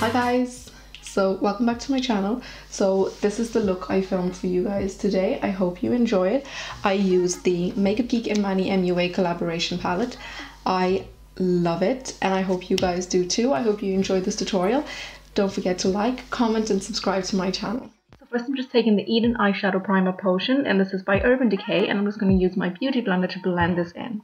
Hi guys, so welcome back to my channel. So this is the look I filmed for you guys today. I hope you enjoy it. I used the Makeup Geek and Manny Mua collaboration palette. I love it and I hope you guys do too. I hope you enjoyed this tutorial. Don't forget to like, comment and subscribe to my channel. So first I'm just taking the Eden eyeshadow primer potion, and this is by Urban Decay, and I'm just going to use my beauty blender to blend this in.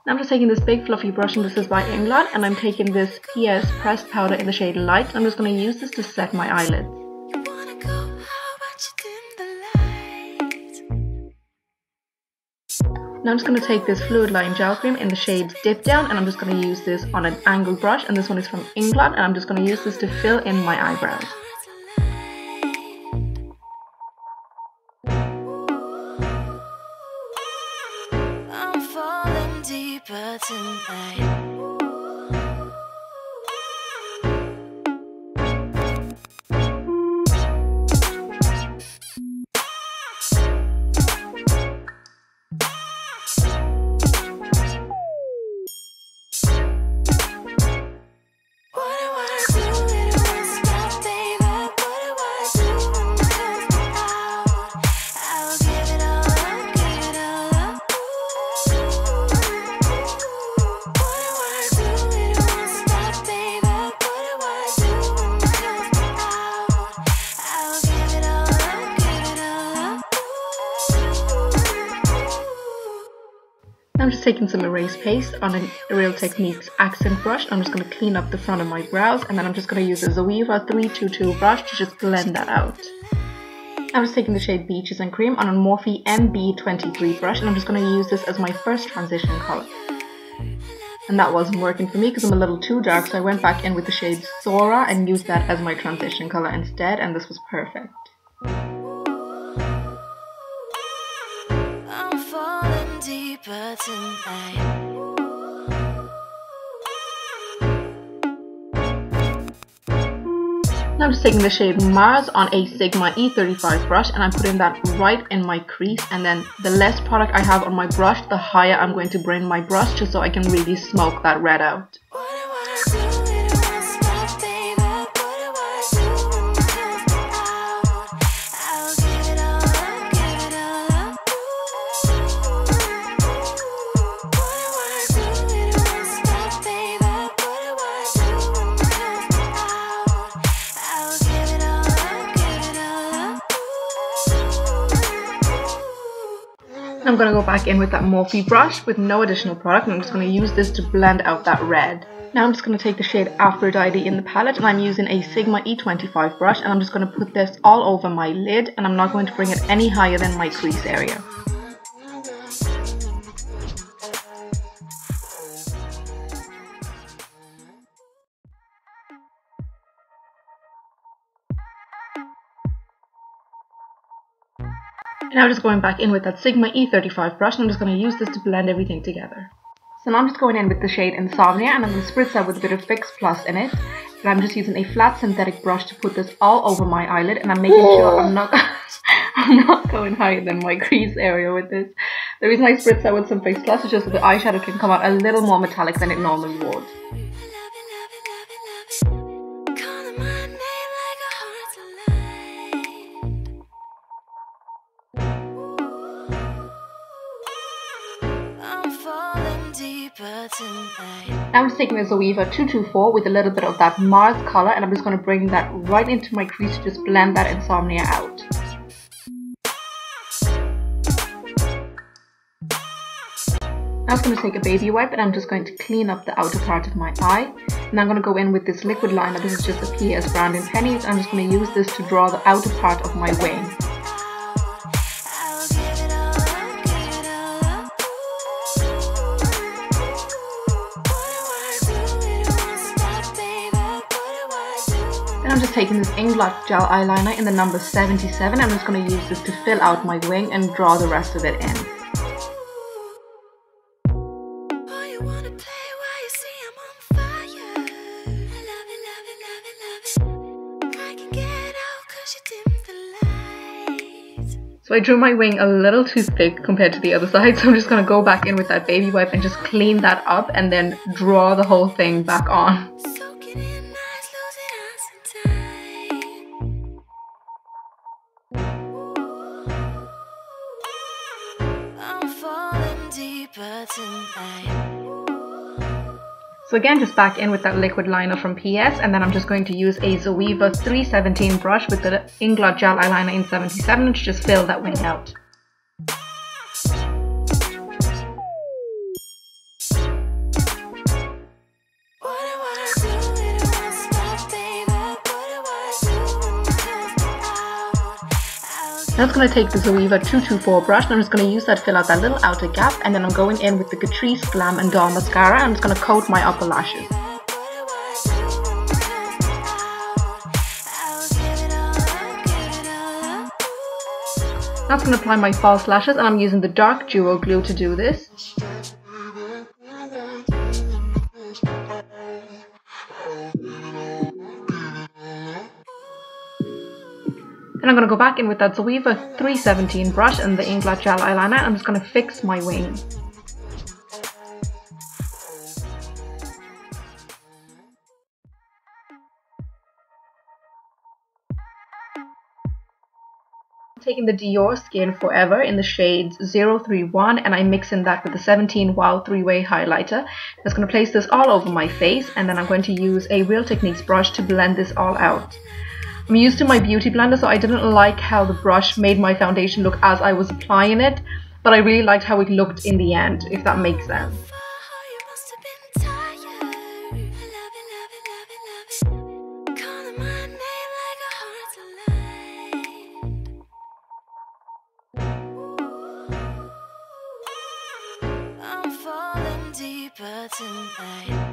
Now I'm just taking this big fluffy brush, and this is by Inglot, and I'm taking this PS pressed powder in the shade Light, and I'm just going to use this to set my eyelids. Now I'm just going to take this fluidline gel cream in the shades Dipdown, and I'm just going to use this on an angled brush, and this one is from Inglot, and I'm just going to use this to fill in my eyebrows. Tonight. I'm just taking some erase paste on a Real Techniques accent brush. I'm just going to clean up the front of my brows, and then I'm just going to use a Zoeva 322 brush to just blend that out. I'm just taking the shade Beaches and Cream on a Morphe MB23 brush, and I'm just going to use this as my first transition colour. And that wasn't working for me because I'm a little too dark, so I went back in with the shade Sora and used that as my transition colour instead, and this was perfect. Deeper tonight. Now I'm just taking the shade Mars on a Sigma E35 brush, and I'm putting that right in my crease, and then the less product I have on my brush, the higher I'm going to bring my brush just so I can really smoke that red out. I'm going to go back in with that Morphe brush with no additional product, and I'm just going to use this to blend out that red. Now I'm just going to take the shade Aphrodite in the palette, and I'm using a Sigma E25 brush, and I'm just going to put this all over my lid, and I'm not going to bring it any higher than my crease area. Now just going back in with that Sigma E35 brush, and I'm just going to use this to blend everything together. So now I'm just going in with the shade Insomnia, and I'm going to spritz that with a bit of Fix Plus in it. And I'm just using a flat synthetic brush to put this all over my eyelid, and I'm making sure I'm not going higher than my crease area with this. The reason I spritz that with some Fix Plus is just that the eyeshadow can come out a little more metallic than it normally would. Now I'm just taking the Zoeva 224 with a little bit of that Mars colour, and I'm just going to bring that right into my crease to just blend that Insomnia out. Now I'm going to take a baby wipe, and I'm just going to clean up the outer part of my eye. And I'm going to go in with this liquid liner. This is just a PS brand in pennies. I'm just going to use this to draw the outer part of my wing. I'm just taking this Inglot gel eyeliner in the number 77. I'm just going to use this to fill out my wing and draw the rest of it in. So I drew my wing a little too thick compared to the other side, so I'm just going to go back in with that baby wipe and just clean that up and then draw the whole thing back on. So again, just back in with that liquid liner from PS, and then I'm just going to use a Zoeva 317 brush with the Inglot gel eyeliner in 77 to just fill that wing out. Now I'm just going to take the Zoeva 224 brush and I'm just going to use that to fill out that little outer gap, and then I'm going in with the Catrice Glam and Doll mascara and I'm just going to coat my upper lashes. Now I'm going to apply my false lashes and I'm using the dark duo glue to do this. Then I'm going to go back in with that Zoeva 317 brush and the Inglot gel eyeliner. I'm just going to fix my wing. I'm taking the Doirskin Forever in the shades 031 and I'm mixing that with the 17 Wow 3-Way highlighter. I'm just going to place this all over my face, and then I'm going to use a Real Techniques brush to blend this all out. I'm used to my beauty blender, so I didn't like how the brush made my foundation look as I was applying it, but I really liked how it looked in the end, if that makes sense. I'm falling deeper tonight.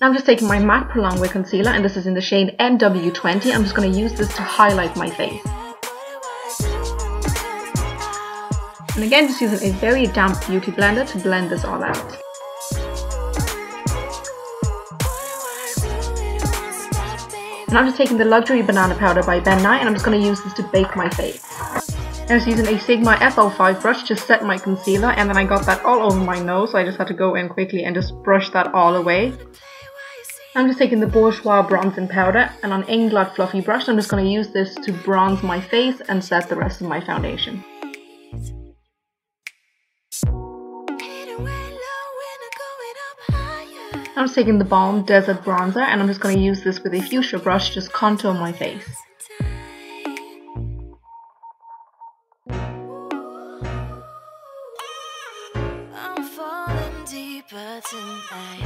Now I'm just taking my MAC Prolong Wear Concealer, and this is in the shade NW20. I'm just going to use this to highlight my face. And again, just using a very damp beauty blender to blend this all out. And I'm just taking the Luxury Banana Powder by Ben Nye, and I'm just going to use this to bake my face. I was using a Sigma F05 brush to set my concealer, and then I got that all over my nose, so I just had to go in quickly and just brush that all away. I'm just taking the Bourjois bronzing powder and an Inglot fluffy brush. I'm just going to use this to bronze my face and set the rest of my foundation. I'm just taking the Balm Desert Bronzer and I'm just going to use this with a fuchsia brush to just contour my face. I'm falling deeper tonight.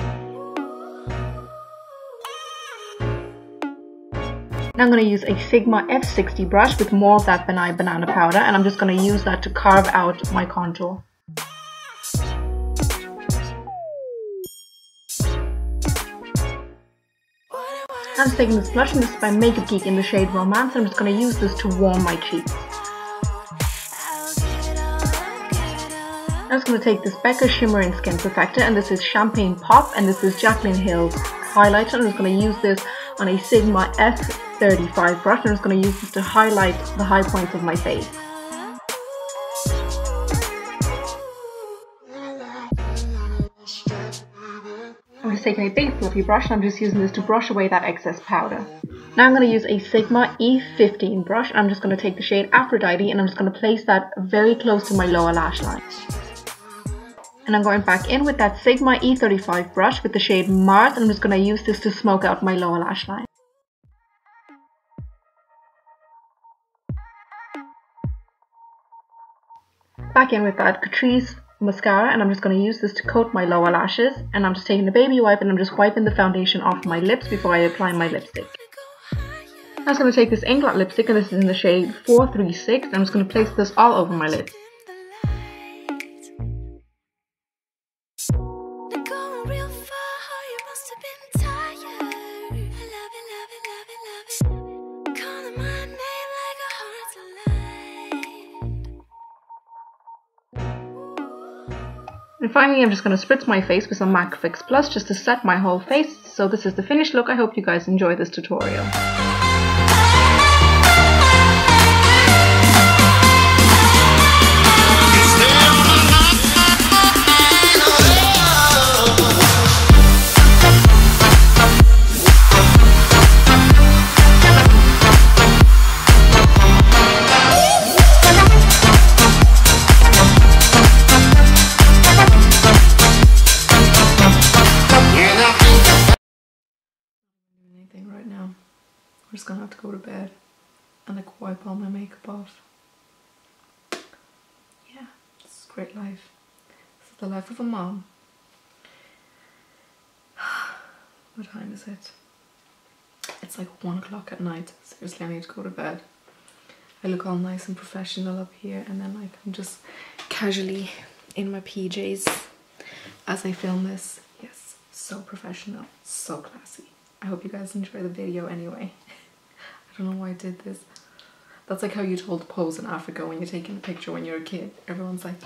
Now I'm going to use a Sigma F60 brush with more of that benign banana powder, and I'm just going to use that to carve out my contour. I'm just taking this blush, and this is by Makeup Geek in the shade Romance, and I'm just going to use this to warm my cheeks. I'm just going to take this Becca Shimmering Skin Perfector, and this is Champagne Pop, and this is Jaclynhill's highlighter. I'm just going to use this on a Sigma F35 brush. I'm just going to use this to highlight the high points of my face. I'm just taking a big fluffy brush and I'm just using this to brush away that excess powder. Now I'm going to use a Sigma E15 brush. I'm just going to take the shade Aphrodite and I'm just going to place that very close to my lower lash line. And I'm going back in with that Sigma E35 brush with the shade Mars, and I'm just going to use this to smoke out my lower lash line. Back in with that Catrice mascara, and I'm just going to use this to coat my lower lashes. And I'm just taking the baby wipe and I'm just wiping the foundation off my lips before I apply my lipstick. I'm just going to take this Inglot lipstick, and this is in the shade 436, and I'm just going to place this all over my lips. And finally, I'm just going to spritz my face with some MAC Fix Plus just to set my whole face. So this is the finished look. I hope you guys enjoy this tutorial. Right now, I'm just gonna have to go to bed and like wipe all my makeup off. Yeah, this is a great life. This is the life of a mom. What time is it? It's like 1 o'clock at night. Seriously, I need to go to bed. I look all nice and professional up here, and then like I'm just casually in my PJs as I film this. Yes, so professional, so classy. I hope you guys enjoy the video anyway. I don't know why I did this. That's like how you told to pose in Africa when you're taking a picture when you're a kid. Everyone's like,